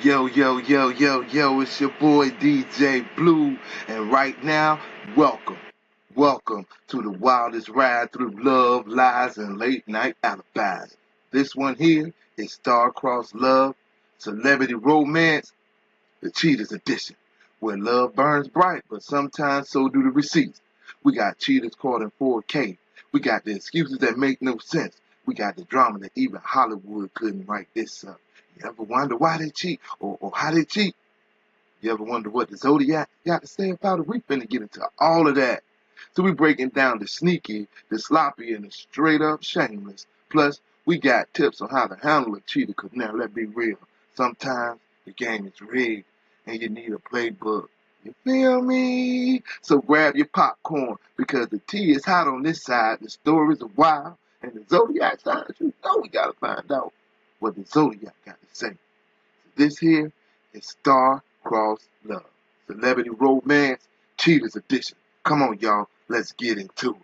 Yo, yo, yo, yo, yo, it's your boy DJ Blue, and right now, welcome to the wildest ride through love, lies, and late night alibis. This one here is Star-Crossed Love, Celebrity Romance, the Cheaters Edition, where love burns bright, but sometimes so do the receipts. We got cheaters caught in 4K. We got the excuses that make no sense. We got the drama that even Hollywood couldn't write this up. You ever wonder why they cheat or how they cheat? You ever wonder what the Zodiac got to say about it? We finna get into all of that. So we breaking down the sneaky, the sloppy, and the straight up shameless. Plus, we got tips on how to handle a cheater, cause now let's be real. Sometimes the game is rigged and you need a playbook. You feel me? So grab your popcorn because the tea is hot on this side, the stories are wild, and the Zodiac side, you know we gotta find out what the Zodiac got to say. This here is Star-Crossed Love, Celebrity Romance, Cheaters Edition. Come on, y'all, let's get into it.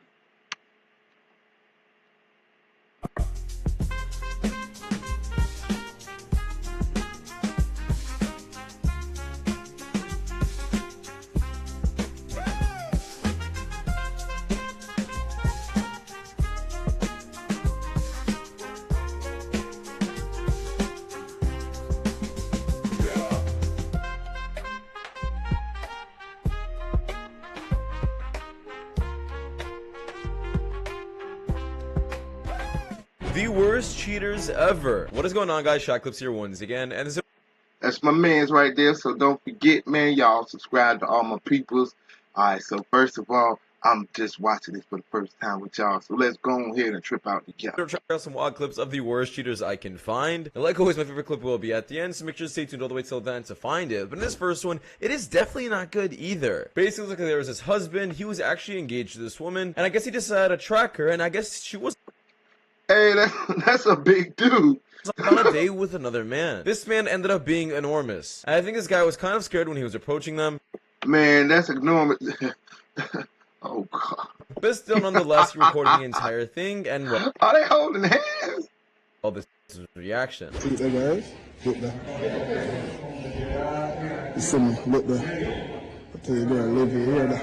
The worst cheaters ever. What is going on, guys? Shot Clips here once again, and this is That's my man's right there, so don't forget, man, y'all subscribe to all my peoples. Alright, so first of all, I'm just watching this for the first time with y'all, so let's go ahead and trip out together. check out some wild clips of the worst cheaters I can find. And like always, my favorite clip will be at the end, so make sure to stay tuned all the way till then to find it. But in this first one, it is definitely not good either. Basically, like there was his husband, he was actually engaged to this woman, and I guess he decided to track her, and I guess she was Hey, that's a big dude. on a date with another man. This man ended up being enormous. And I think this guy was kind of scared when he was approaching them. Man, that's enormous. Oh, God. But still, nonetheless, he recorded the entire thing, and well, Are they holding hands? all this is his reaction. Look there, guys. Look there. You see me? Look there. I tell you, girl, live here.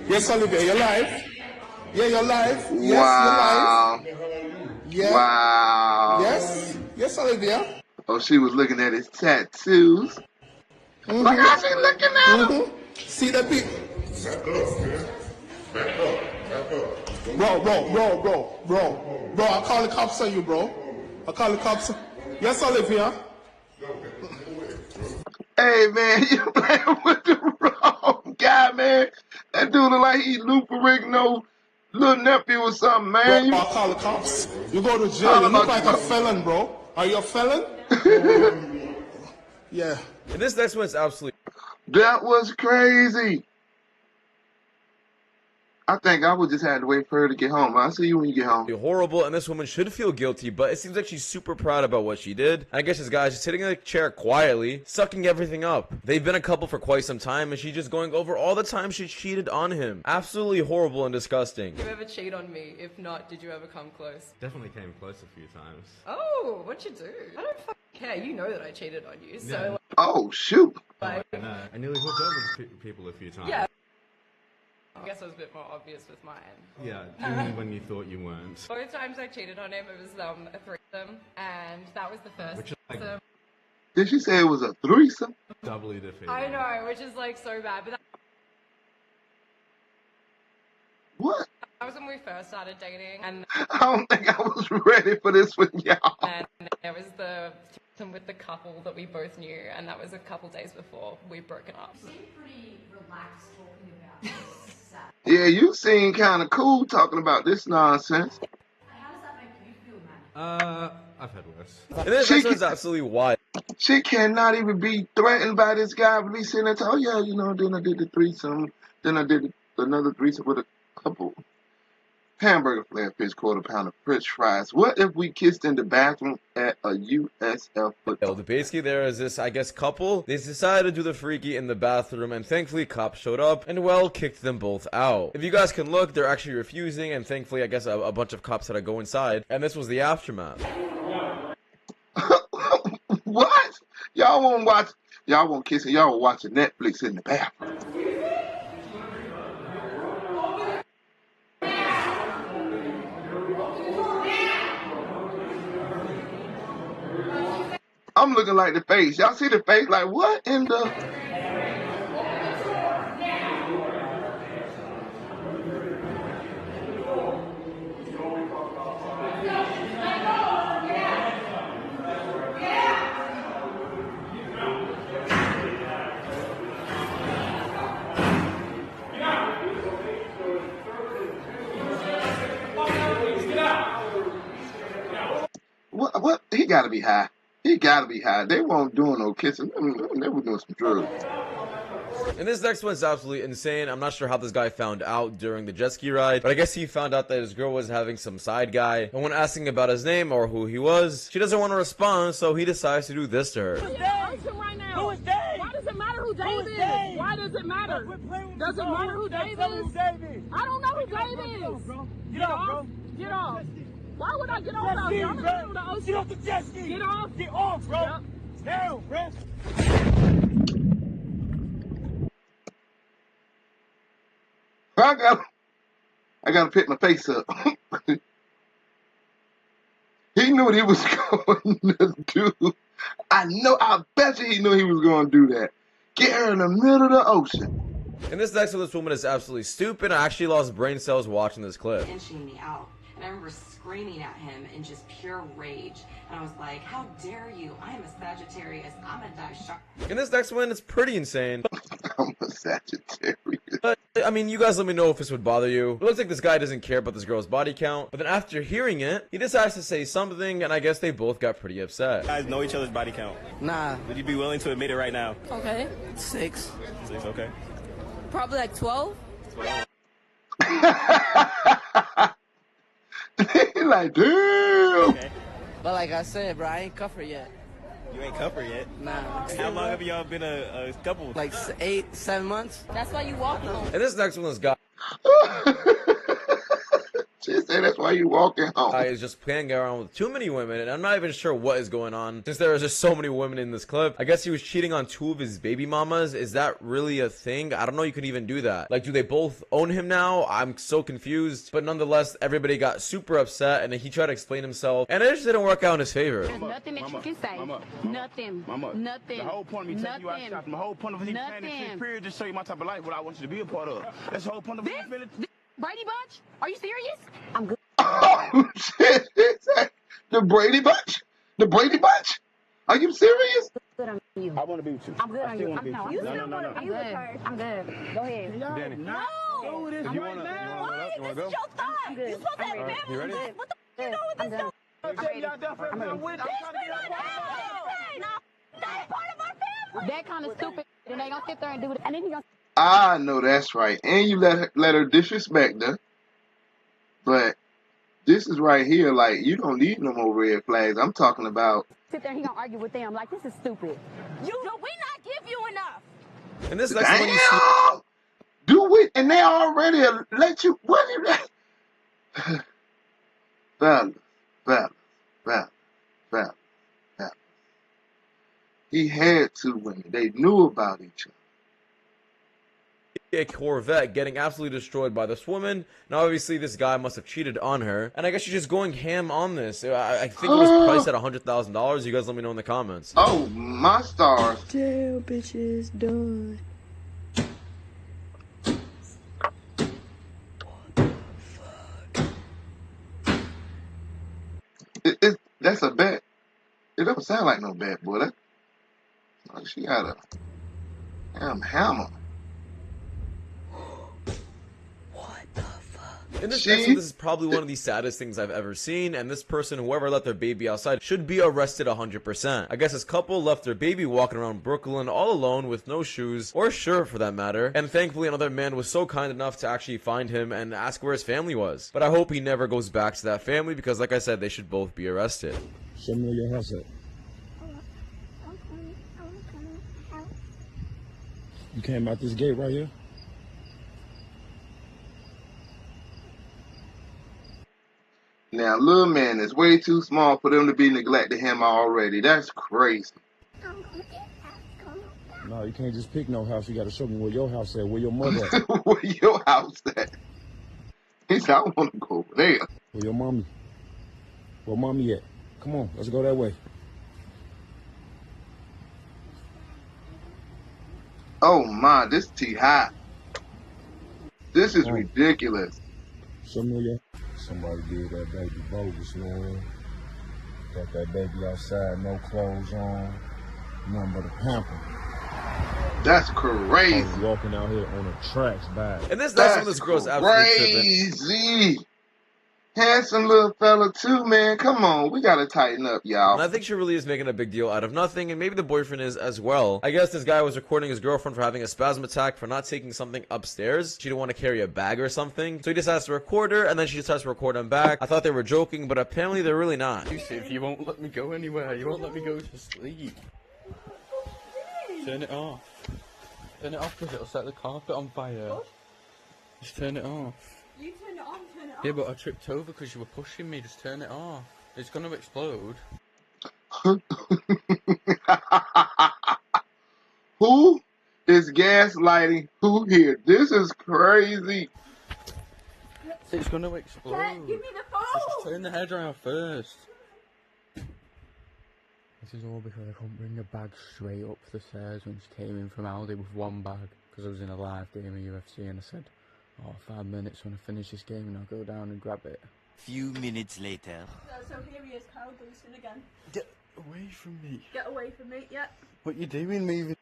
Yes, Olivia, you're live. Yeah, you're live. Yes, Wow. you're live. Yeah. Wow. Yes. Yes, Olivia. Oh, she was looking at his tattoos. Look how she looking at him. See the people. Bro, I'll call the cops on you, bro. I'll call the cops. Yes, Olivia. Hey, man, you playing with the wrong guy, man. That dude look like he Lou Ferrigno little nephew or something, man. Bro, I'll call the cops. You go to jail. You look like a felon, bro. Are you a felon? Yeah. And this next one is absolutely That was crazy. I think I would just have to wait for her to get home. I'll see you when you get home. horrible, and this woman should feel guilty, but it seems like she's super proud about what she did. I guess this guy's just sitting in a chair quietly, sucking everything up. They've been a couple for quite some time, and she's just going over all the time she cheated on him. Absolutely horrible and disgusting. Did you ever cheat on me? If not, did you ever come close? Definitely came close a few times. Oh, what'd you do? I don't fucking care. You know that I cheated on you. So, Yeah. Oh, shoot. like, I know. I nearly hooked up with people a few times. yeah. I guess it was a bit more obvious with mine. Yeah, even when you thought you weren't. Both times I cheated on him, it was a threesome, and that was the first. Which is like threesome. Did she say it was a threesome? doubly defeating. I know, which is like so bad, but What? that was when we first started dating, and I don't think I was ready for this with y'all. then there was the threesome with the couple that we both knew, and that was a couple days before we'd broken up. Seem pretty relaxed talking about this. Yeah, you seem kind of cool talking about this nonsense. How does that make you feel, man? I've had worse. And this next one is absolutely wild. She cannot even be threatened by this guy releasing it. Oh, yeah, you know, then I did the threesome. Then I did another threesome with a couple. Hamburger flare fish, quarter pound of french fries. What if we kissed in the bathroom at a USF football? Basically, there is this, I guess, couple. They decided to do the freaky in the bathroom, and thankfully, cops showed up and, well, kicked them both out. If you guys can look, they're actually refusing, and thankfully, I guess, a bunch of cops had to go inside, and this was the aftermath. Y'all won't watch. Y'all won't kiss, and y'all watching Netflix in the bathroom. I'm looking like the face. Y'all see the face? Like what in the? What? He gotta be high. He gotta be high. They won't do no kissing. They were doing some drugs. And this next one's absolutely insane. I'm not sure how this guy found out during the jet ski ride, but I guess he found out that his girl was having some side guy. And when asking about his name or who he was, she doesn't want to respond, so he decides to do this to her. Right now. Who is Dave? Why does it matter who Dave is? Why does it matter? Does it matter who Dave is? I don't know who Dave is. Get off, bro. Get off. Why would I get off out here? I'm in the middle of the ocean. Get off the jet ski. Get off. Get off, bro. Yep. Down, bro. I gotta pick my face up. He knew what he was going to do. I bet you he knew he was going to do that. Get her in the middle of the ocean. And this next one, this woman is absolutely stupid. I actually lost brain cells watching this clip. Inching me out. And I remember screaming at him in just pure rage. And I was like, how dare you? I am a Sagittarius. I'm a die shark. And this next one is pretty insane. I'm a Sagittarius. But, I mean, you guys let me know if this would bother you. It looks like this guy doesn't care about this girl's body count. But then after hearing it, he decides to say something, and I guess they both got pretty upset. You guys know each other's body count? Nah. Would you be willing to admit it right now? Okay. 6. 6, okay. Probably like 12. Like, damn. Okay. But like I said, bro, I ain't cuffed her yet. You ain't cuffed her yet? Nah. How long have y'all been a couple? Like 8, 7 months. That's why you walking home. And this next one is guy. She said that's why you walking home. Guy is just playing around with too many women, and I'm not even sure what is going on. Since there is just so many women in this clip, I guess he was cheating on 2 of his baby mamas. Is that really a thing? I don't know you can even do that. Like, do they both own him now? I'm so confused. But nonetheless, everybody got super upset, and he tried to explain himself, and it just didn't work out in his favor. There's nothing that you can say. Nothing. Nothing. The whole point of me taking you out shopping, the whole point of me planning this period to show you my type of life, what I want you to be a part of. That's the whole point of me feeling. Brady Bunch? Are you serious? I'm good. Oh, shit. The Brady Bunch? The Brady Bunch? Are you serious? Good on you. I want to be with you. I'm good on you. No. I'm good. I'm good. Go ahead. Danny. No. Go with this right now. Why? This is your thought. I'm good. You supposed to have family. You ready? What the you know what this is? I'm ready. I'm with you. That's part of our family. That kind of stupid. And they gonna sit there and do it. And then he gonna. I know that's right. And you let her disrespect her. But this is right here, like, you don't need no more red flags. I'm talking about. Sit there and he gonna argue with them. Like, this is stupid. Do we not give you enough? And this next one you see. Damn! Do it, and they already let you. What is that? Fellas. He had 2 women. They knew about each other. A Corvette getting absolutely destroyed by this woman. Now, obviously, this guy must have cheated on her, and I guess she's just going ham on this. I think it was priced at $100,000. You guys let me know in the comments. Oh, my stars. Jail, bitches, done. That's a bet. It don't sound like no bet, boy. Like she got a damn hammer. In this case, this is probably one of the saddest things I've ever seen, and this person, whoever let their baby outside, should be arrested 100%. I guess this couple left their baby walking around Brooklyn all alone with no shoes, or shirt for that matter, and thankfully another man was so kind enough to actually find him and ask where his family was. But I hope he never goes back to that family, because like I said, they should both be arrested. Show me where your house at. You came out this gate right here? Now, little man is way too small for them to be neglecting him already. That's crazy. No, you can't just pick no house. You got to show me where your house at, where your mother at. Where your house at? He said, I want to go over there. Where your mommy? Where mommy at? Come on, let's go that way. Oh my, this T hot. This is ridiculous. Show me where your... Somebody did that baby bogus, man. Got that baby outside, no clothes on, nothing but a pamper. That's crazy. I was walking out here on a tracks bag. And that's when this girl's absolutely tripping. Crazy. Handsome little fella too, man. Come on, we gotta tighten up, y'all. And I think she really is making a big deal out of nothing, and maybe the boyfriend is as well. I guess this guy was recording his girlfriend for having a spasm attack for not taking something upstairs. She didn't want to carry a bag or something, so he decides to record her, and then she decides to record him back. I thought they were joking, but apparently they're really not. Yusuf, you won't let me go anywhere. You won't let me go to sleep. Turn it off. Turn it off because it'll set the carpet on fire. Just turn it off. You turn it on, turn it off. Yeah, but I tripped over because you were pushing me. Just turn it off. It's gonna explode. Who is gaslighting who here? This is crazy. It's gonna explode. Dad, give me the phone. Just turn the hairdryer off first. This is all because I couldn't bring the bag straight up the stairs when she came in from Aldi with one bag because I was in a live game of UFC and I said, oh, 5 minutes when I finish this game and I'll go down and grab it. Few minutes later. So here he is, Carl Booston again. Get away from me. Get away from me, yeah. What you doing, moving?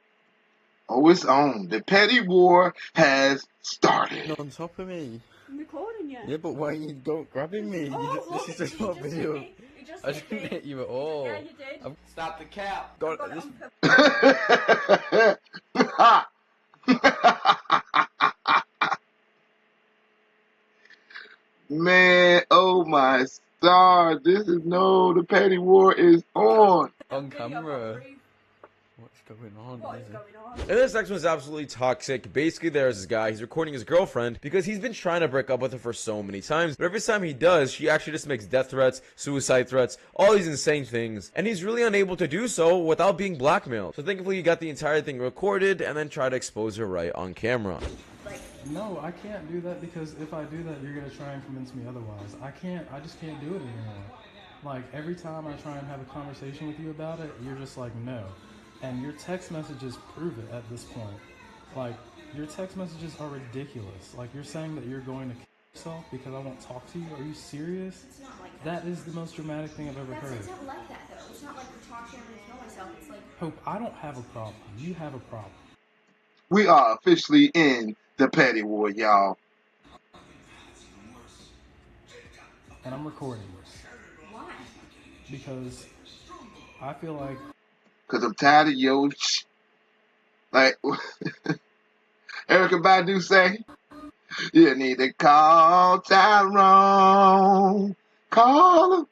Oh, it's on. The petty war has started. Not on top of me. I'm recording you. Yeah, but why are you grabbing me? Oh, this is just not video. I didn't hit you at all. Yeah, you did. Stop the cap. God, this... Man, oh my star. This is the petty war is on. On camera. What's going on? And this next one is absolutely toxic. Basically, there's this guy, he's recording his girlfriend because he's been trying to break up with her for so many times. But every time he does, she actually just makes death threats, suicide threats, all these insane things. And he's really unable to do so without being blackmailed. So thankfully, he got the entire thing recorded and then try to expose her right on camera. No, I can't do that because if I do that, you're gonna try and convince me otherwise. I just can't do it anymore. Like, every time I try and have a conversation with you about it, you're just like, no. And your text messages prove it at this point. Like, your text messages are ridiculous. Like, you're saying that you're going to kill yourself because I won't talk to you? Are you serious? It's not like that. That is the most dramatic thing I've ever heard. It's not like that, though. It's not like you're talking and kill myself. It's like... Hope, I don't have a problem. You have a problem. We are officially in the petty war, y'all. And I'm recording this. Why? Because I feel like... Because I'm tired of your like Erykah Badu say, you need to call Tyrone. Call him.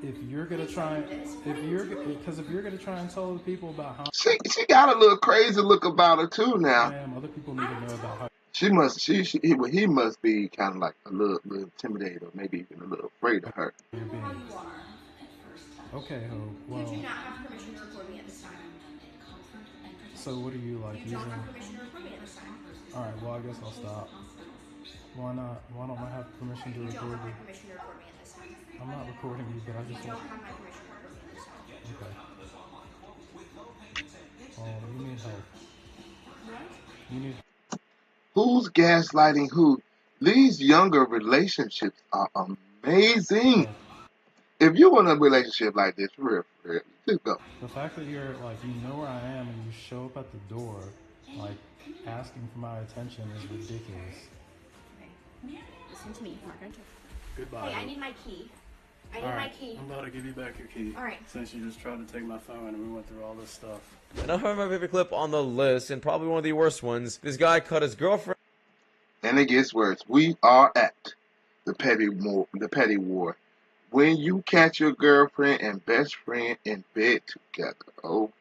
If you're gonna try, if you're gonna try and tell other people about how she got a little crazy look about her too now. Other people need to know about how he must be kind of like a little intimidated or maybe even a little afraid of her. Okay, Hope. Well, you do not have permission to record me at this time. So what are you like You using? don't have permission to record me at this time. All right. Well, I guess I'll stop. Why not? Why don't I have permission to You record don't have you? my permission to record me at this time. I'm not recording you, but I You just don't want. have my permission to record me at this time. Okay. You need help. What? You need. Who's gaslighting who? These younger relationships are amazing. If you want a relationship like this, for real, just go. The fact that you're like, you know where I am and you show up at the door, like, asking for my attention is ridiculous. Okay. Listen to me, Margaret. Goodbye. Hey, I need my key. I need my key. I'm about to give you back your key. All right. Since you just tried to take my phone and we went through all this stuff. And now for my favorite clip on the list, and probably one of the worst ones, this guy cut his girlfriend. And it gets worse. We are at the petty war. When you catch your girlfriend and best friend in bed together, oh.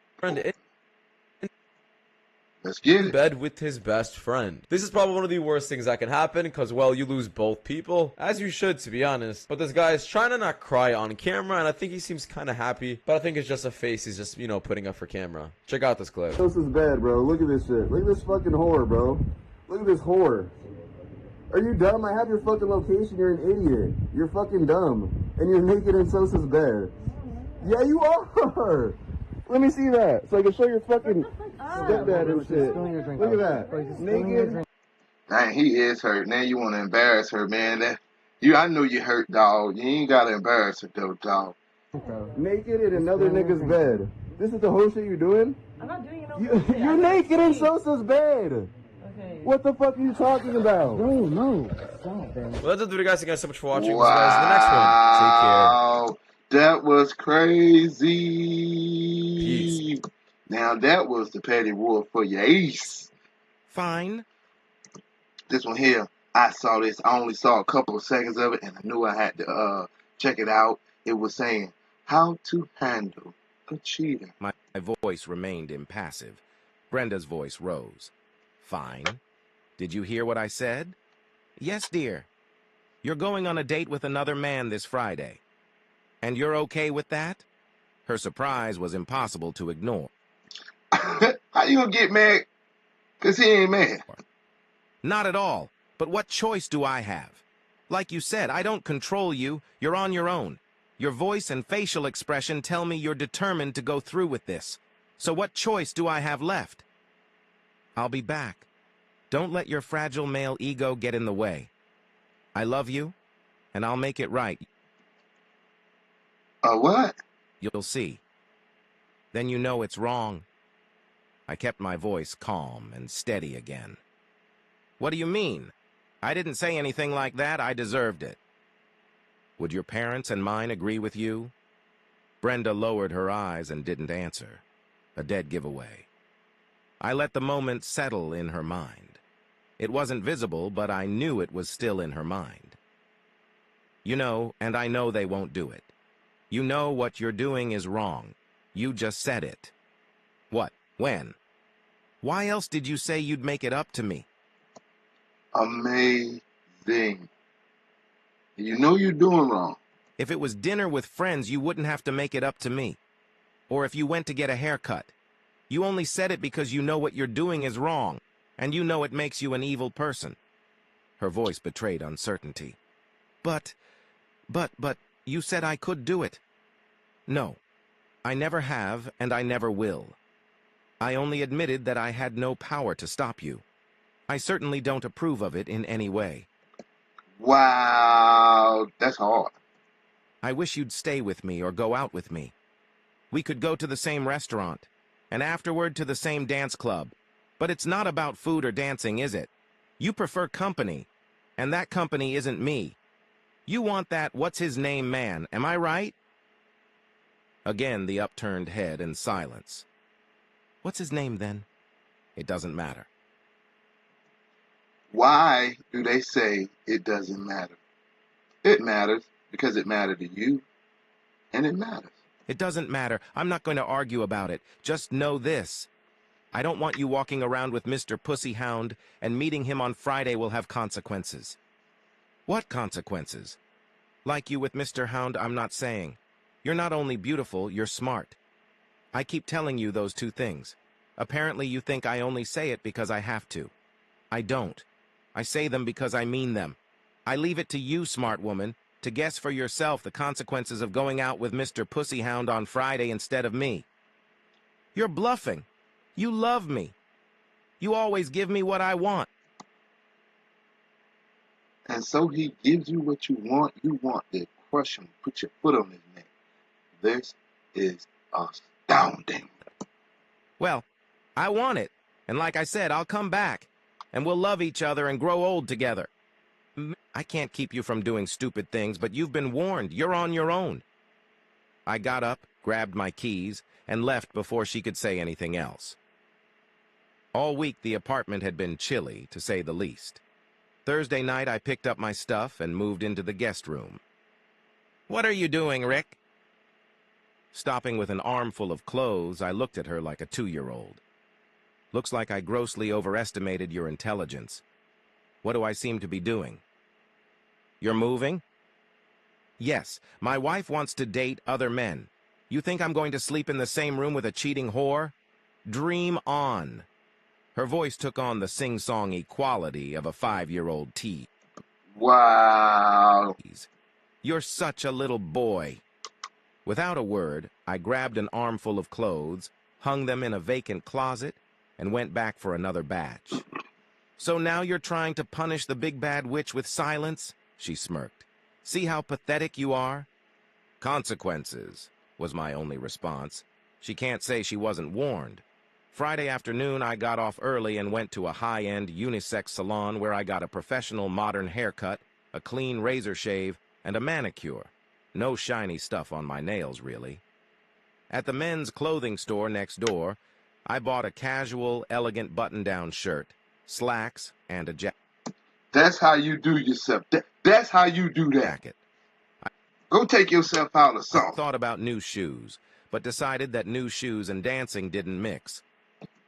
Let's get in it. bed with his best friend. This is probably one of the worst things that can happen because, well, you lose both people, as you should, to be honest. But this guy is trying to not cry on camera, and I think he seems kind of happy, but I think it's just a face he's just, you know, putting up for camera. Check out this clip. This is bad, bro. Look at this shit. Look at this fucking whore, bro. Look at this whore. Are you dumb? I have your fucking location. You're an idiot. You're fucking dumb. And you're naked in Sosa's bed. Yeah, you are. Let me see that, so I can show your fucking stepdad and shit. Look at that. Naked. Dang, he is hurt. Now you want to embarrass her, man. I know you hurt, dog. You ain't got to embarrass her, though, dog. Naked in another nigga's bed. This is the whole shit you're doing? I'm not doing it. You're naked in Sosa's bed. Okay. What the fuck are you talking about? No. Well, that's it, video, guys. Thank you guys so much for watching. We'll see you guys in the next one. Take care. Wow. That was crazy. Peace. Now that was the petty wolf for your ace. Fine. This one here, I saw this. I only saw a couple of seconds of it, and I knew I had to check it out. It was saying how to handle a cheater. My voice remained impassive. Brenda's voice rose. Fine. Did you hear what I said? Yes, dear. You're going on a date with another man this Friday. And you're okay with that? Her surprise was impossible to ignore. How you gonna get mad? Because he ain't mad. Not at all. But what choice do I have? Like you said, I don't control you. You're on your own. Your voice and facial expression tell me you're determined to go through with this. So what choice do I have left? I'll be back. Don't let your fragile male ego get in the way. I love you, and I'll make it right. What? You'll see. Then you know it's wrong. I kept my voice calm and steady again. What do you mean? I didn't say anything like that. I deserved it. Would your parents and mine agree with you? Brenda lowered her eyes and didn't answer. A dead giveaway. I let the moment settle in her mind. It wasn't visible, but I knew it was still in her mind. You know, and I know they won't do it. You know what you're doing is wrong. You just said it. What? When? Why else did you say you'd make it up to me? Amazing. You know you're doing wrong. If it was dinner with friends, you wouldn't have to make it up to me. Or if you went to get a haircut. You only said it because you know what you're doing is wrong, and you know it makes you an evil person. Her voice betrayed uncertainty. But, you said I could do it. No, I never have, and I never will. I only admitted that I had no power to stop you. I certainly don't approve of it in any way. Wow, that's hard. I wish you'd stay with me or go out with me. We could go to the same restaurant, and afterward to the same dance club. But it's not about food or dancing, is it? You prefer company, and that company isn't me. You want that what's-his-name man, am I right? Again, the upturned head and silence. What's his name, then? It doesn't matter. Why do they say it doesn't matter? It matters because it mattered to you, and it matters. It doesn't matter. I'm not going to argue about it. Just know this. I don't want you walking around with Mr. Pussyhound, and meeting him on Friday will have consequences. What consequences? Like you with Mr. Hound, I'm not saying. You're not only beautiful, you're smart. I keep telling you those two things. Apparently you think I only say it because I have to. I don't. I say them because I mean them. I leave it to you, smart woman, to guess for yourself the consequences of going out with Mr. Pussyhound on Friday instead of me. You're bluffing. You love me. You always give me what I want. And so he gives you what you want to crush him, put your foot on his neck. This is astounding. Well, I want it. And like I said, I'll come back. And we'll love each other and grow old together. I can't keep you from doing stupid things, but you've been warned. You're on your own. I got up, grabbed my keys, and left before she could say anything else. All week the apartment had been chilly, to say the least. Thursday night I picked up my stuff and moved into the guest room. What are you doing, Rick? Stopping with an armful of clothes, I looked at her like a 2-year-old. Looks like I grossly overestimated your intelligence. What do I seem to be doing? You're moving? Yes, my wife wants to date other men. You think I'm going to sleep in the same room with a cheating whore? Dream on. Her voice took on the sing-songy quality of a 5-year-old teen. Wow. You're such a little boy. Without a word, I grabbed an armful of clothes, hung them in a vacant closet, and went back for another batch. So now you're trying to punish the big bad witch with silence? She smirked. See how pathetic you are? Consequences, was my only response. She can't say she wasn't warned. Friday afternoon, I got off early and went to a high-end unisex salon where I got a professional modern haircut, a clean razor shave, and a manicure. No shiny stuff on my nails, really. At the men's clothing store next door, I bought a casual, elegant button-down shirt, slacks, and a jacket. That's how you do yourself. That's how you do that. Go take yourself out or something. I thought about new shoes, but decided that new shoes and dancing didn't mix.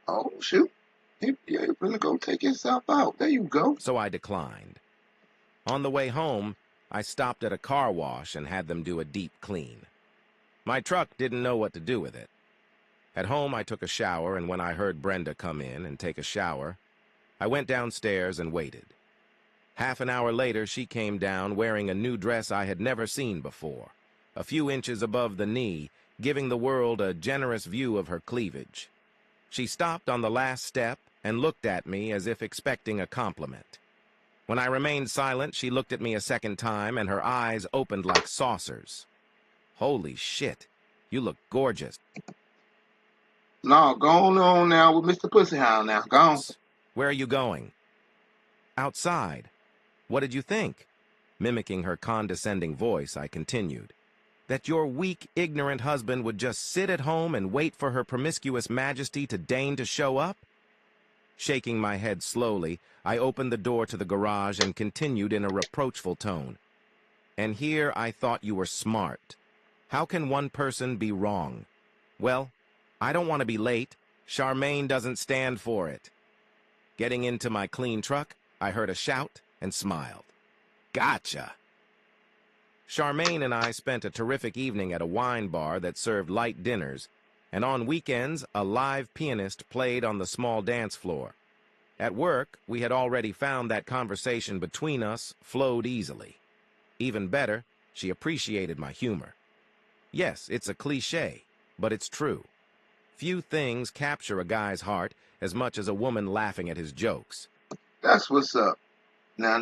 Oh, shoot. You're gonna go take yourself out. There you go. So I declined. On the way home, I stopped at a car wash and had them do a deep clean. My truck didn't know what to do with it. At home, I took a shower, and when I heard Brenda come in and take a shower, I went downstairs and waited. Half an hour later, she came down wearing a new dress I had never seen before, a few inches above the knee, giving the world a generous view of her cleavage. She stopped on the last step and looked at me as if expecting a compliment. When I remained silent, she looked at me a second time, and her eyes opened like saucers. Holy shit, you look gorgeous. No, go on now with Mr. Pussyhound now. Go on. Where are you going? Outside. What did you think? Mimicking her condescending voice, I continued. That your weak, ignorant husband would just sit at home and wait for her promiscuous majesty to deign to show up? Shaking my head slowly, I opened the door to the garage and continued in a reproachful tone. And here I thought you were smart. How can one person be wrong? Well, I don't want to be late. Charmaine doesn't stand for it. Getting into my clean truck, I heard a shout and smiled. Gotcha! Charmaine and I spent a terrific evening at a wine bar that served light dinners, and on weekends, a live pianist played on the small dance floor. At work, we had already found that conversation between us flowed easily. Even better, she appreciated my humor. Yes, it's a cliché, but it's true. Few things capture a guy's heart as much as a woman laughing at his jokes. That's what's up. Now.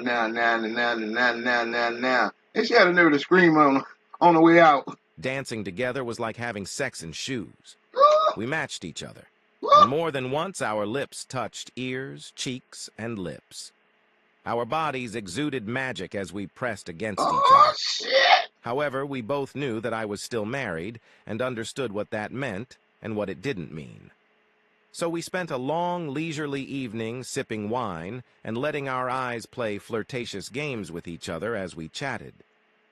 And she had a nerve to scream on the way out. Dancing together was like having sex in shoes. We matched each other. And more than once, our lips touched ears, cheeks, and lips. Our bodies exuded magic as we pressed against each other. Shit! However, we both knew that I was still married and understood what that meant and what it didn't mean. So we spent a long, leisurely evening sipping wine and letting our eyes play flirtatious games with each other as we chatted.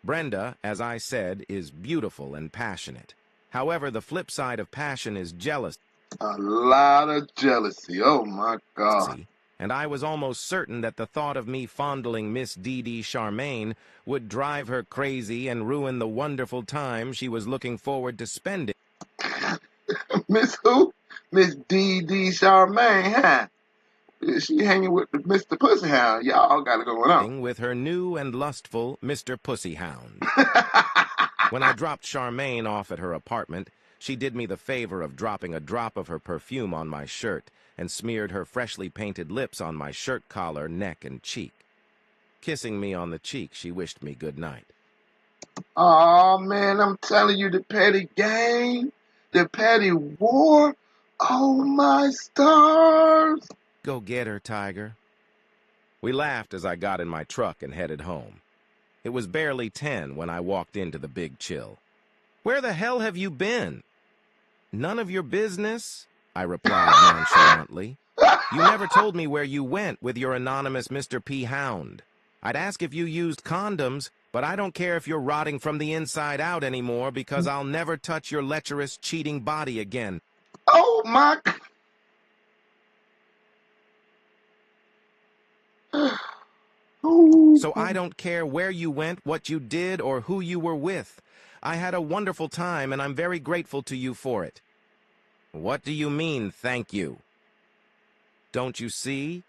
Brenda, as I said, is beautiful and passionate. However, the flip side of passion is jealousy. A lot of jealousy. Oh, my God. And I was almost certain that the thought of me fondling Miss Dee Charmaine would drive her crazy and ruin the wonderful time she was looking forward to spending. Miss who? Miss Dee Charmaine, huh? She hanging with Mr. Pussyhound. Y'all got it going on. With her new and lustful Mr. Pussyhound. When I dropped Charmaine off at her apartment, she did me the favor of dropping a drop of her perfume on my shirt and smeared her freshly painted lips on my shirt collar, neck, and cheek. Kissing me on the cheek, she wished me good night. Oh man, I'm telling you, the petty game, the petty war. Oh, my stars. Go get her, Tiger. We laughed as I got in my truck and headed home. It was barely 10 when I walked into the Big Chill. Where the hell have you been? None of your business, I replied nonchalantly. You never told me where you went with your anonymous Mr. P. Hound. I'd ask if you used condoms, but I don't care if you're rotting from the inside out anymore because I'll never touch your lecherous, cheating body again. Oh, my... So I don't care where you went, what you did, or who you were with. I had a wonderful time, and I'm very grateful to you for it. What do you mean, thank you? Don't you see?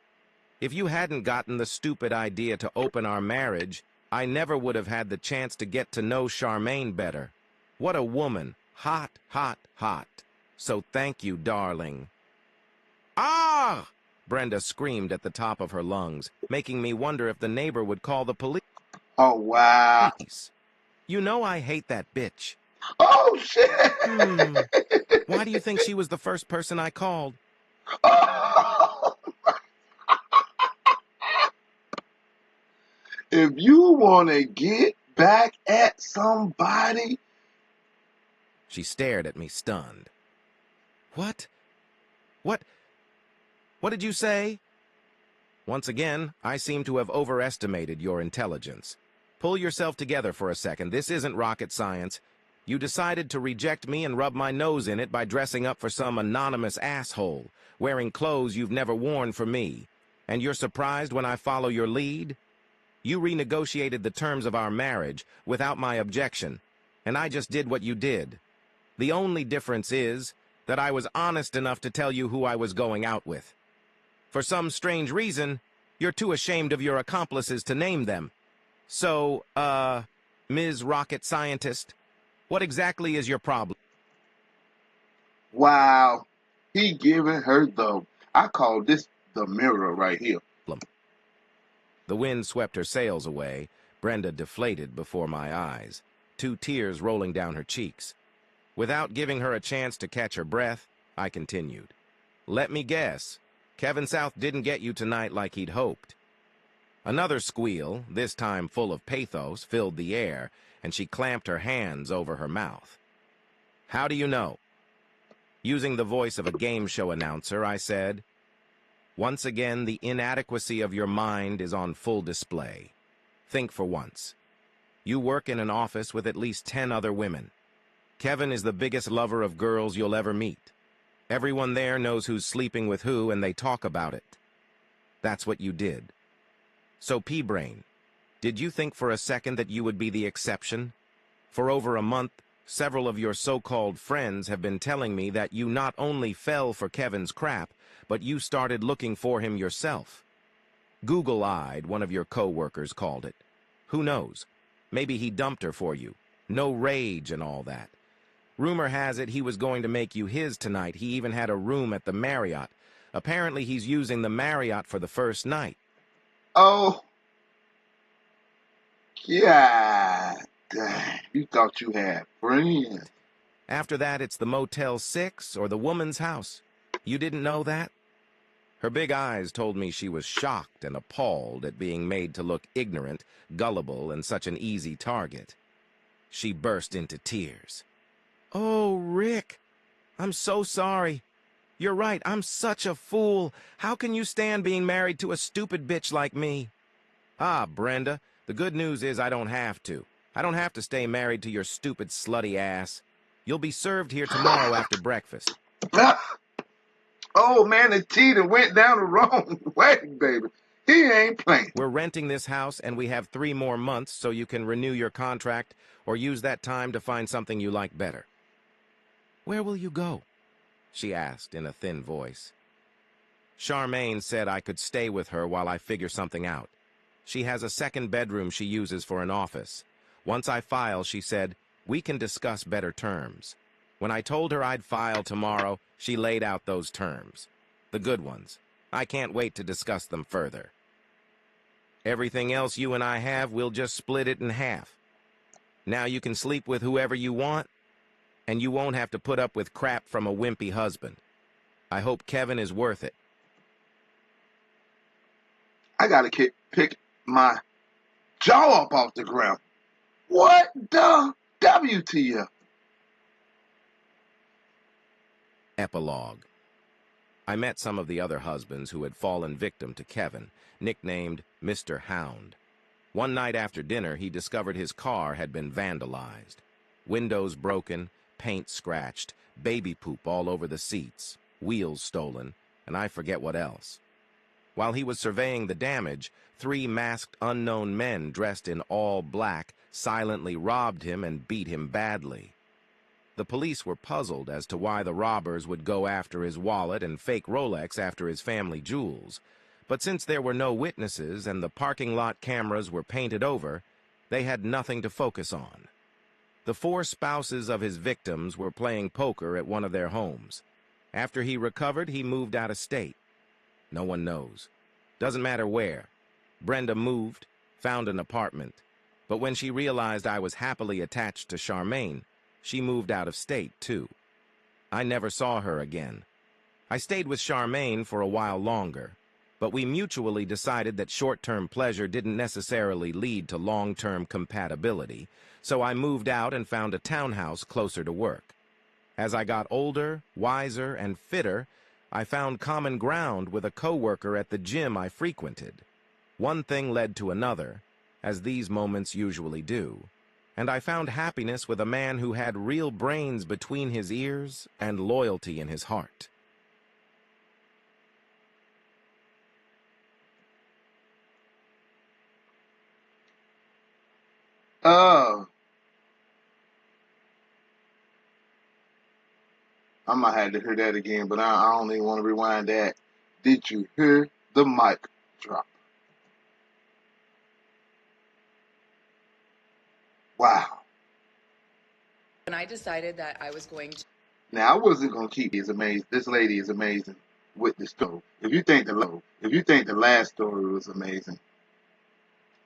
If you hadn't gotten the stupid idea to open our marriage, I never would have had the chance to get to know Charmaine better. What a woman. Hot, hot, hot. So thank you, darling. Ah! Brenda screamed at the top of her lungs, making me wonder if the neighbor would call the police. Oh, wow. You know I hate that bitch. Oh, shit. Why do you think she was the first person I called? Oh. If you want to get back at somebody... She stared at me, stunned. What? What did you say? Once again, I seem to have overestimated your intelligence. Pull yourself together for a second. This isn't rocket science. You decided to reject me and rub my nose in it by dressing up for some anonymous asshole, wearing clothes you've never worn for me. And you're surprised when I follow your lead? You renegotiated the terms of our marriage without my objection, and I just did what you did. The only difference is that I was honest enough to tell you who I was going out with. For some strange reason, you're too ashamed of your accomplices to name them. So, Ms. Rocket Scientist, what exactly is your problem? Wow. He giving her I call this the mirror right here. The wind swept her sails away, Brenda deflated before my eyes, 2 tears rolling down her cheeks. Without giving her a chance to catch her breath, I continued. Let me guess. Kevin South didn't get you tonight like he'd hoped. Another squeal, this time full of pathos, filled the air, and she clamped her hands over her mouth. How do you know? Using the voice of a game show announcer, I said, once again, the inadequacy of your mind is on full display. Think for once. You work in an office with at least 10 other women. Kevin is the biggest lover of girls you'll ever meet. Everyone there knows who's sleeping with who, and they talk about it. That's what you did. So, P-Brain, did you think for a second that you would be the exception? For over a month, several of your so-called friends have been telling me that you not only fell for Kevin's crap, but you started looking for him yourself. Google-eyed, one of your co-workers called it. Who knows? Maybe he dumped her for you. No rage and all that. Rumor has it he was going to make you his tonight. He even had a room at the Marriott. Apparently he's using the Marriott for the first night. Oh. Yeah. Dang. You thought you had friends. After that, it's the Motel 6 or the woman's house. You didn't know that? Her big eyes told me she was shocked and appalled at being made to look ignorant, gullible, and such an easy target. She burst into tears. Oh, Rick, I'm so sorry. You're right, I'm such a fool. How can you stand being married to a stupid bitch like me? Ah, Brenda, the good news is I don't have to. I don't have to stay married to your stupid, slutty ass. You'll be served here tomorrow after breakfast. Oh, man, the tea that went down the wrong way, baby. He ain't playing. We're renting this house, and we have 3 more months so you can renew your contract or use that time to find something you like better. Where will you go? She asked in a thin voice. Charmaine said I could stay with her while I figure something out. She has a 2nd bedroom she uses for an office. Once I file, she said, we can discuss better terms. When I told her I'd file tomorrow, she laid out those terms. The good ones. I can't wait to discuss them further. Everything else you and I have, we'll just split it in half. Now you can sleep with whoever you want, and you won't have to put up with crap from a wimpy husband. I hope Kevin is worth it. I gotta pick my jaw up off the ground. What the WTF? Epilogue. I met some of the other husbands who had fallen victim to Kevin, nicknamed Mr. Hound. One night after dinner, he discovered his car had been vandalized. Windows broken, paint scratched, baby poop all over the seats, wheels stolen, and I forget what else. While he was surveying the damage, 3 masked unknown men dressed in all black silently robbed him and beat him badly. The police were puzzled as to why the robbers would go after his wallet and fake Rolex after his family jewels. But since there were no witnesses and the parking lot cameras were painted over, they had nothing to focus on. The 4 spouses of his victims were playing poker at one of their homes. After he recovered, he moved out of state. No one knows. Doesn't matter where. Brenda moved, found an apartment. But when she realized I was happily attached to Charmaine, she moved out of state, too. I never saw her again. I stayed with Charmaine for a while longer, but we mutually decided that short-term pleasure didn't necessarily lead to long-term compatibility, so I moved out and found a townhouse closer to work. As I got older, wiser, and fitter, I found common ground with a coworker at the gym I frequented. One thing led to another, as these moments usually do, and I found happiness with a man who had real brains between his ears and loyalty in his heart. I might have to hear that again, but I don't even want to rewind that. Did you hear the mic drop? Wow. When I decided that I was going to... Now, I wasn't going to keep this amazing. This lady is amazing with the story. If you think the last story was amazing,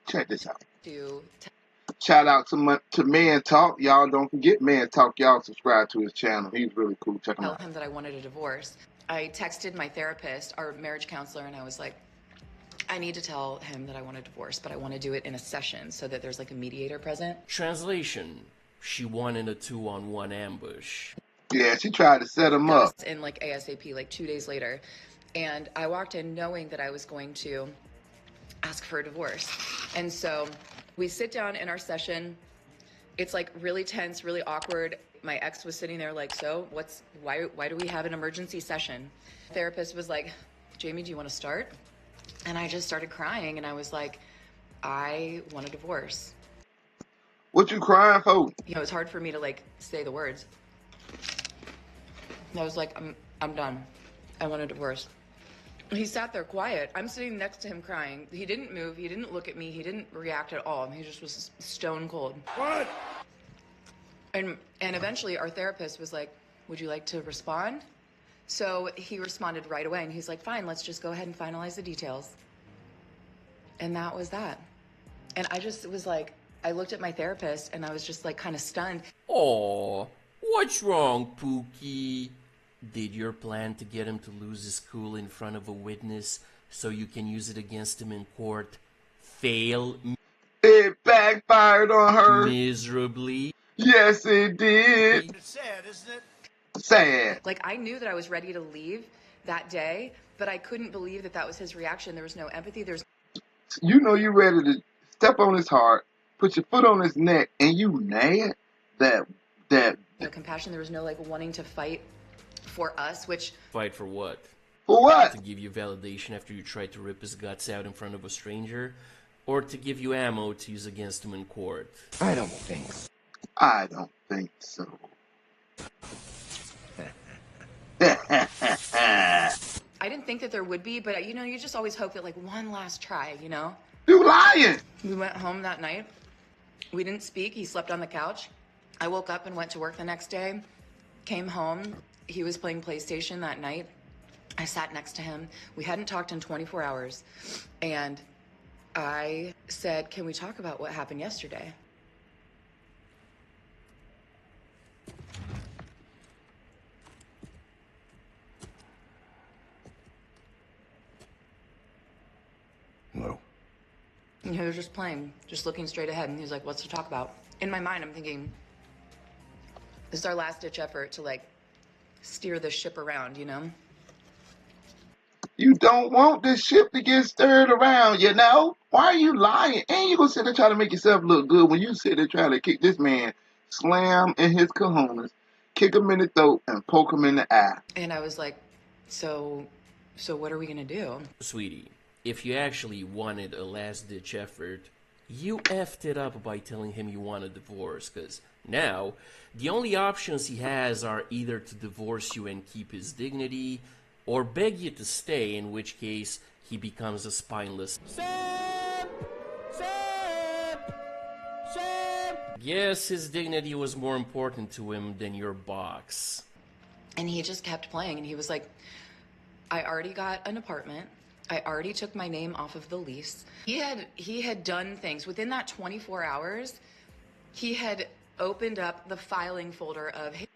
check this out. Shout out to Man Talk. Y'all don't forget Man Talk. Y'all subscribe to his channel. He's really cool. Check him out. Tell him that I wanted a divorce. I texted my therapist, our marriage counselor, and I was like, I need to tell him that I want a divorce, but I want to do it in a session so that there's like a mediator present. Translation: she won in a 2-on-1 ambush. Yeah, she tried to set him up. In like ASAP, like 2 days later. And I walked in knowing that I was going to ask for a divorce. And so we sit down in our session. It's like really tense, really awkward. My ex was sitting there like, so why do we have an emergency session? The therapist was like, Jamie, do you want to start? And I just started crying and I was like, I want a divorce. What you crying for? You know, it's hard for me to like say the words. And I was like, I'm done. I want a divorce. He sat there quiet. I'm sitting next to him crying. He didn't move. He didn't look at me. He didn't react at all. He just was stone cold. What? And eventually our therapist was like, would you like to respond? So he responded right away and he's like, fine, let's just go ahead and finalize the details. And that was that. And I just was like, I looked at my therapist and I was just like kind of stunned. Oh, what's wrong, Pookie? Did your plan to get him to lose his cool in front of a witness so you can use it against him in court fail? It backfired on her. Miserably? Yes, it did. It's sad, isn't it? Sad. Like, I knew that I was ready to leave that day, but I couldn't believe that that was his reaction. There was no empathy. You know you ready to step on his heart, put your foot on his neck, and you mad that no compassion. There was no like wanting to fight for us, which... Fight for what? For what? To give you validation after you tried to rip his guts out in front of a stranger? Or to give you ammo to use against him in court? I don't think so. I don't think so. I didn't think that there would be, but you know, you just always hope that like one last try, you know? You lying! We went home that night. We didn't speak. He slept on the couch. I woke up and went to work the next day. Came home. He was playing PlayStation that night. I sat next to him. We hadn't talked in 24 hours. And I said, can we talk about what happened yesterday? No. And he was just playing, just looking straight ahead. And he was like, what's to talk about? In my mind, I'm thinking, this is our last ditch effort to like steer the ship around, you know? You don't want this ship to get stirred around, you know? Why are you lying? And you gonna sit there trying to make yourself look good when you sit there trying to kick this man, slam in his cojones, kick him in the throat, and poke him in the eye. And I was like, so what are we gonna do? Sweetie, if you actually wanted a last-ditch effort, you effed it up by telling him you want a divorce, because now the only options he has are either to divorce you and keep his dignity, or beg you to stay, in which case he becomes a spineless... Yes, his dignity was more important to him than your box. And he just kept playing, and he was like, I already got an apartment. I already took my name off of the lease. He had done things. Within that 24 hours, he had opened up the filing folder of his...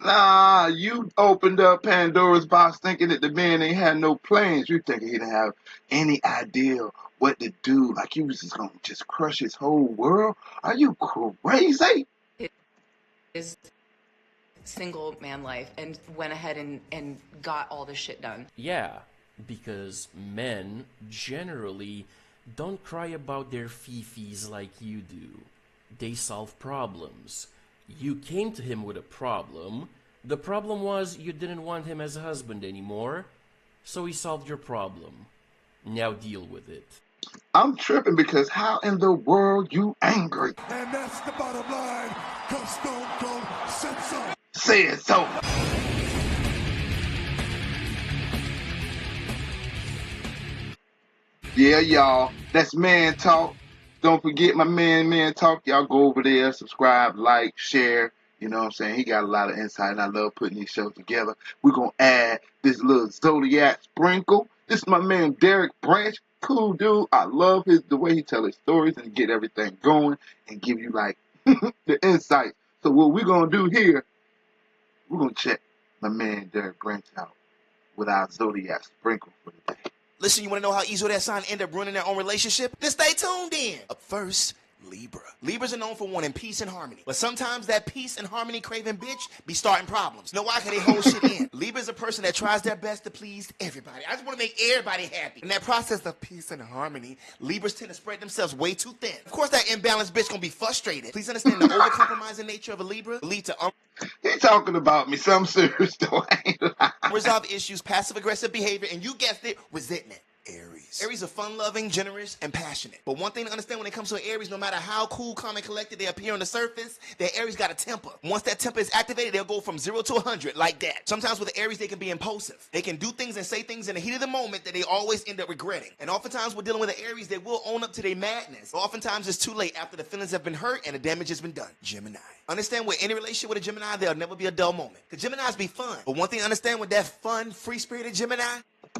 Nah, you opened up Pandora's box thinking that the man ain't had no plans. You thinking he didn't have any idea what to do. Like he was just gonna just crush his whole world. Are you crazy? His single man life and went ahead and got all this shit done. Yeah, because men generally don't cry about their fifis like you do. They solve problems. You came to him with a problem. The problem was you didn't want him as a husband anymore, so he solved your problem. Now deal with it. I'm tripping because how in the world you angry? And that's the bottom line, cause Stone Cold said so. Said so. Yeah, y'all, that's Man Talk. Don't forget my Man Talk. Y'all go over there, subscribe, like, share. You know what I'm saying? He got a lot of insight, and I love putting these shows together. We're going to add this little Zodiac sprinkle. This is my man Derek Branch. Cool dude. I love the way he tells his stories and get everything going and give you, like, the insight. So what we're going to do here, we're going to check my man Derek Branch out with our Zodiac sprinkle for the day. Listen, you want to know how easy that sign end up ruining their own relationship? Then stay tuned in. Up first, Libra. Libras are known for wanting peace and harmony. But sometimes that peace and harmony craving bitch be starting problems. You know why? Because they hold shit in. Libra is a person that tries their best to please everybody. I just want to make everybody happy. In that process of peace and harmony, Libras tend to spread themselves way too thin. Of course, that imbalanced bitch gonna be frustrated. Please understand the over-compromising nature of a Libra will lead to He talking about me, so I'm serious though. I ain't lying. unresolved issues, passive-aggressive behavior, and you guessed it, resentment. Aries. Aries are fun-loving, generous, and passionate. But one thing to understand when it comes to Aries, no matter how cool, calm, and collected they appear on the surface, their Aries got a temper. Once that temper is activated, they'll go from 0 to 100 like that. Sometimes with the Aries, they can be impulsive. They can do things and say things in the heat of the moment that they always end up regretting. And oftentimes, we're dealing with the Aries, they will own up to their madness. But oftentimes, it's too late after the feelings have been hurt and the damage has been done. Gemini. Understand with any relationship with a Gemini, there'll never be a dull moment. Because Geminis be fun. But one thing to understand with that fun, free-spirited Gemini,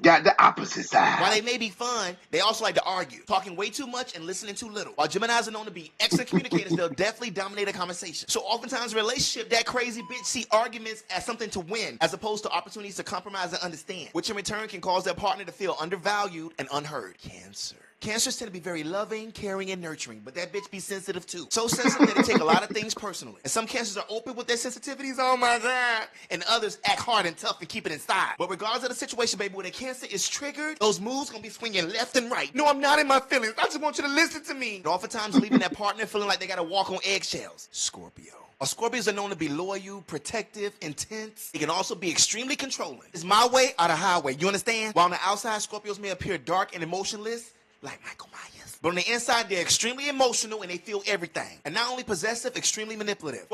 got the opposite side. While they may be fun, they also like to argue, talking way too much and listening too little. While Geminis are known to be excellent communicators, they'll definitely dominate a conversation. So oftentimes in a relationship, that crazy bitch see arguments as something to win, as opposed to opportunities to compromise and understand, which in return can cause their partner to feel undervalued and unheard. Cancer. Cancers tend to be very loving, caring, and nurturing, but that bitch be sensitive too. So sensitive that they take a lot of things personally. And some cancers are open with their sensitivities, oh my God. And others act hard and tough and keep it inside. But regardless of the situation, baby, when a cancer is triggered, those moves gonna be swinging left and right. No, I'm not in my feelings. I just want you to listen to me. And oftentimes leaving that partner feeling like they gotta walk on eggshells. Scorpio. Scorpios are known to be loyal, protective, intense. They can also be extremely controlling. It's my way or the highway, you understand? While on the outside, Scorpios may appear dark and emotionless, like Michael Myers. But on the inside, they're extremely emotional and they feel everything. And not only possessive, extremely manipulative.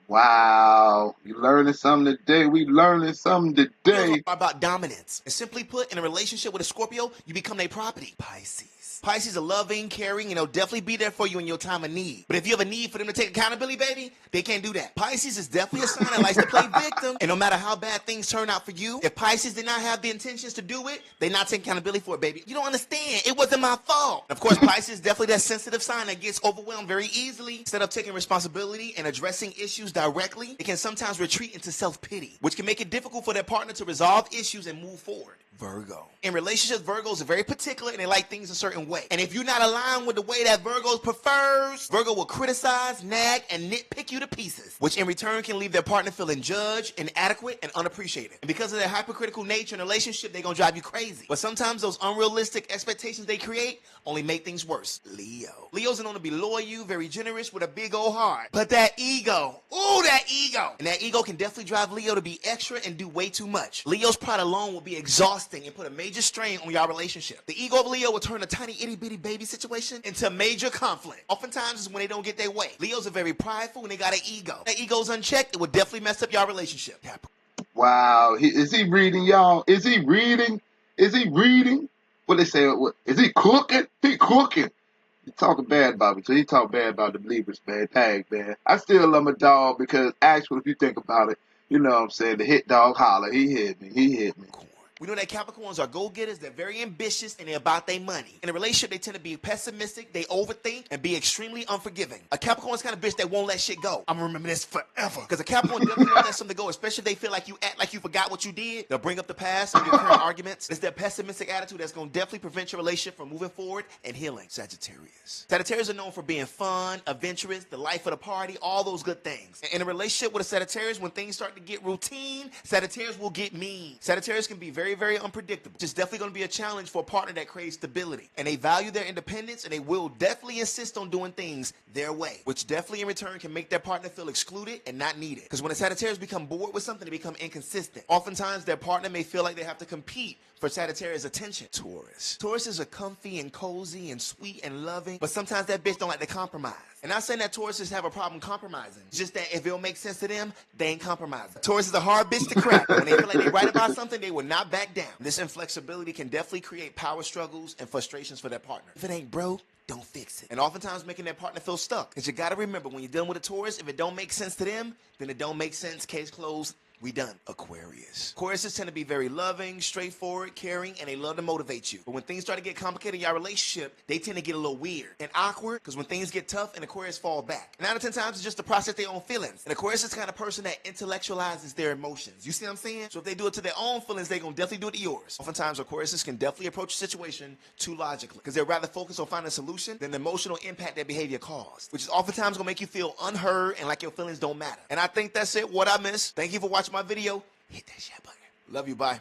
Wow, you learning something today. We learning something today. About dominance. And simply put, in a relationship with a Scorpio, you become their property. Pisces. Pisces are loving, caring, and they'll definitely be there for you in your time of need. But if you have a need for them to take accountability, baby, they can't do that. Pisces is definitely a sign that likes to play victim. And no matter how bad things turn out for you, if Pisces did not have the intentions to do it, they're not taking accountability for it, baby. You don't understand. It wasn't my fault. Of course, Pisces is definitely that sensitive sign that gets overwhelmed very easily. Instead of taking responsibility and addressing issues directly, it can sometimes retreat into self-pity, which can make it difficult for their partner to resolve issues and move forward. Virgo. In relationships, Virgos are very particular and they like things a certain way. And if you're not aligned with the way that Virgos prefers, Virgo will criticize, nag, and nitpick you to pieces, which in return can leave their partner feeling judged, inadequate, and unappreciated. And because of their hypercritical nature in a relationship, they're gonna drive you crazy. But sometimes those unrealistic expectations they create only make things worse. Leo. Leos are known to be loyal, very generous, with a big old heart. But that ego, ooh, that ego. ego. And that ego can definitely drive Leo to be extra and do way too much. Leo's pride alone will be exhausting and put a major strain on your relationship. The ego of Leo will turn a tiny itty bitty baby situation into major conflict. Oftentimes is when they don't get their way. Leos are very prideful and they got an ego. That ego's unchecked, it will definitely mess up your relationship. Wow. Is he reading, y'all? Is he reading? Is he reading? What they say? Is he cooking? He cooking. He talking bad about me, so he talk bad about the believers, man. Dang, man. I still love my dog because actually, if you think about it, you know what I'm saying? The hit dog holler. He hit me. He hit me. We know that Capricorns are go-getters, they're very ambitious, and they're about their money. In a relationship, they tend to be pessimistic, they overthink, and be extremely unforgiving. A Capricorn's kind of bitch that won't let shit go. I'm gonna remember this forever. Because a Capricorn definitely won't let something go, especially if they feel like you act like you forgot what you did. They'll bring up the past and your current arguments. It's their pessimistic attitude that's gonna definitely prevent your relationship from moving forward and healing. Sagittarius. Sagittarius are known for being fun, adventurous, the life of the party, all those good things. In a relationship with a Sagittarius, when things start to get routine, Sagittarius will get mean. Sagittarius can be very, very unpredictable. It's definitely going to be a challenge for a partner that craves stability. And they value their independence and they will definitely insist on doing things their way, which definitely in return can make their partner feel excluded and not needed. Because when a Sagittarius become bored with something, they become inconsistent. Oftentimes their partner may feel like they have to compete for Sagittarius' attention. Taurus. Tauruses are comfy and cozy and sweet and loving, but sometimes that bitch don't like to compromise. And not saying that Tauruses have a problem compromising, just that if it'll make sense to them, they ain't compromising. Taurus is a hard bitch to crack. When they feel like they're right about something, they will not back down. This inflexibility can definitely create power struggles and frustrations for their partner. If it ain't broke, don't fix it. And oftentimes making their partner feel stuck. Because you gotta remember, when you're dealing with a Taurus, if it don't make sense to them, then it don't make sense, case closed. We done. Aquarius. Aquariuses tend to be very loving, straightforward, caring, and they love to motivate you. But when things start to get complicated in your relationship, they tend to get a little weird and awkward because when things get tough, and Aquarius fall back. 9 out of 10 times, it's just to process their own feelings. And Aquarius is the kind of person that intellectualizes their emotions. You see what I'm saying? So if they do it to their own feelings, they're going to definitely do it to yours. Oftentimes, Aquariuses can definitely approach a situation too logically because they're rather focused on finding a solution than the emotional impact their behavior caused, which is oftentimes going to make you feel unheard and like your feelings don't matter. And I think that's it. What I missed. Thank you for watching my video. Hit that share button. Love you. Bye.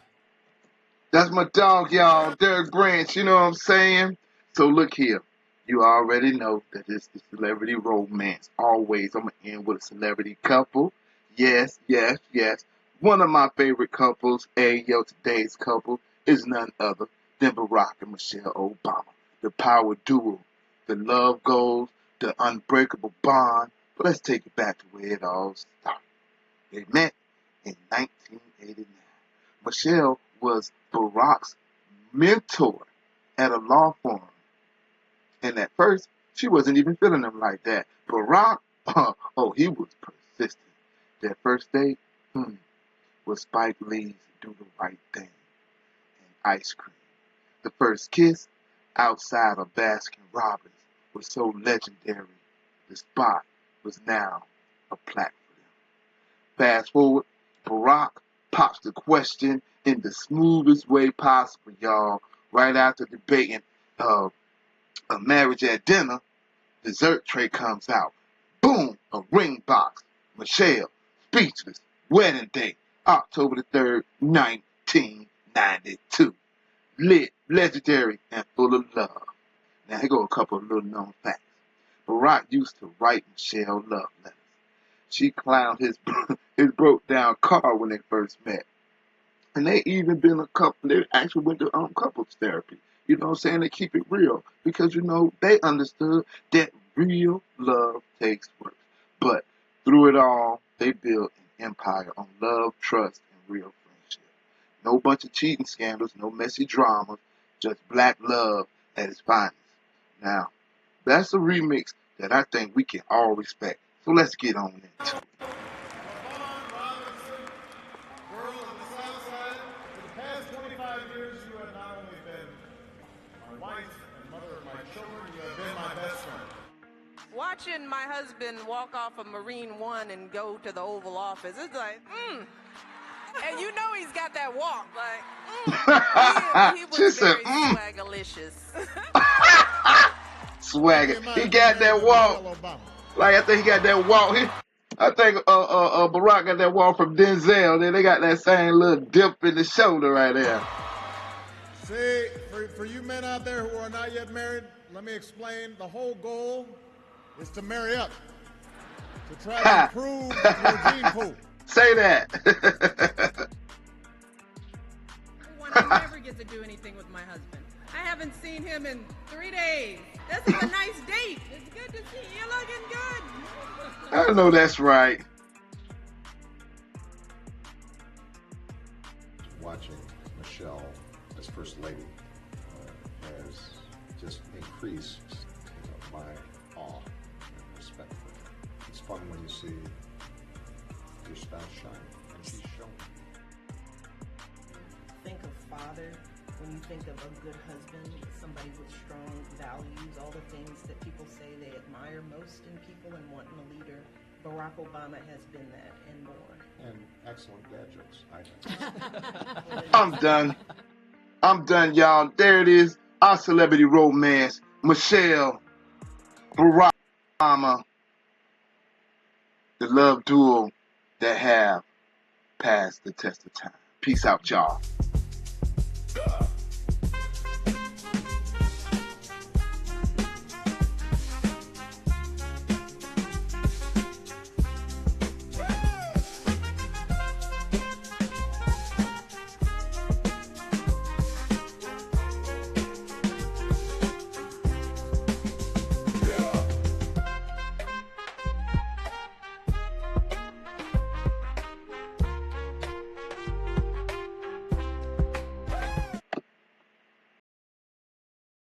That's my dog, y'all. Derek Branch, you know what I'm saying? So look here. You already know that it's the celebrity romance. Always, I'm going to end with a celebrity couple. Yes, yes, yes. One of my favorite couples, today's couple, is none other than Barack and Michelle Obama. The power duo, the love goals, the unbreakable bond. But let's take it back to where it all started. They met in 1989. Michelle was Barack's mentor at a law firm. And at first, she wasn't even feeling him like that. Barack, he was persistent. Their first date was Spike Lee's Do the Right Thing and ice cream. The first kiss outside of Baskin Robbins was so legendary. The spot was now a plaque for them. Fast forward, Barack pops the question in the smoothest way possible, y'all. Right after debating a marriage at dinner, dessert tray comes out. Boom, a ring box. Michelle, speechless. Wedding date, October the 3rd, 1992. Lit, legendary, and full of love. Now, here go a couple of little known facts. Barack used to write Michelle love letters. She clowned his broke down car when they first met. And they even been a couple, they actually went to couples therapy. You know what I'm saying? They keep it real. Because, they understood that real love takes work. But through it all, they built an empire on love, trust, and real friendship. No bunch of cheating scandals, no messy dramas, just black love at its finest. Now, that's a remix that I think we can all respect. So let's get on into it. Watching my husband walk off of Marine One and go to the Oval Office, it's like, And you know he's got that walk, like, he was very swagalicious. Swagger. He got that walk. Like, I think he got that walk. I think Barack got that walk from Denzel. Then they got that same little dip in the shoulder right there. See, for you men out there who are not yet married, let me explain. The whole goal is to marry up. To try to improve your gene pool. Say that. I never get to do anything with my husband. I haven't seen him in 3 days. This is a nice date. It's good to see you. You're looking good. I know that's right. Watching Michelle as First Lady has just increased my awe and respect for her. It's fun when you see your spouse shine, and she's showing. Think of father when you think of a good husband, somebody with strong values, all the things that people say they admire most in people and want in a leader. Barack Obama has been that and more. And excellent dad jokes, I think. I'm done. I'm done, y'all. There it is. Our celebrity romance. Michelle, Barack Obama, the love duo that have passed the test of time. Peace out, y'all.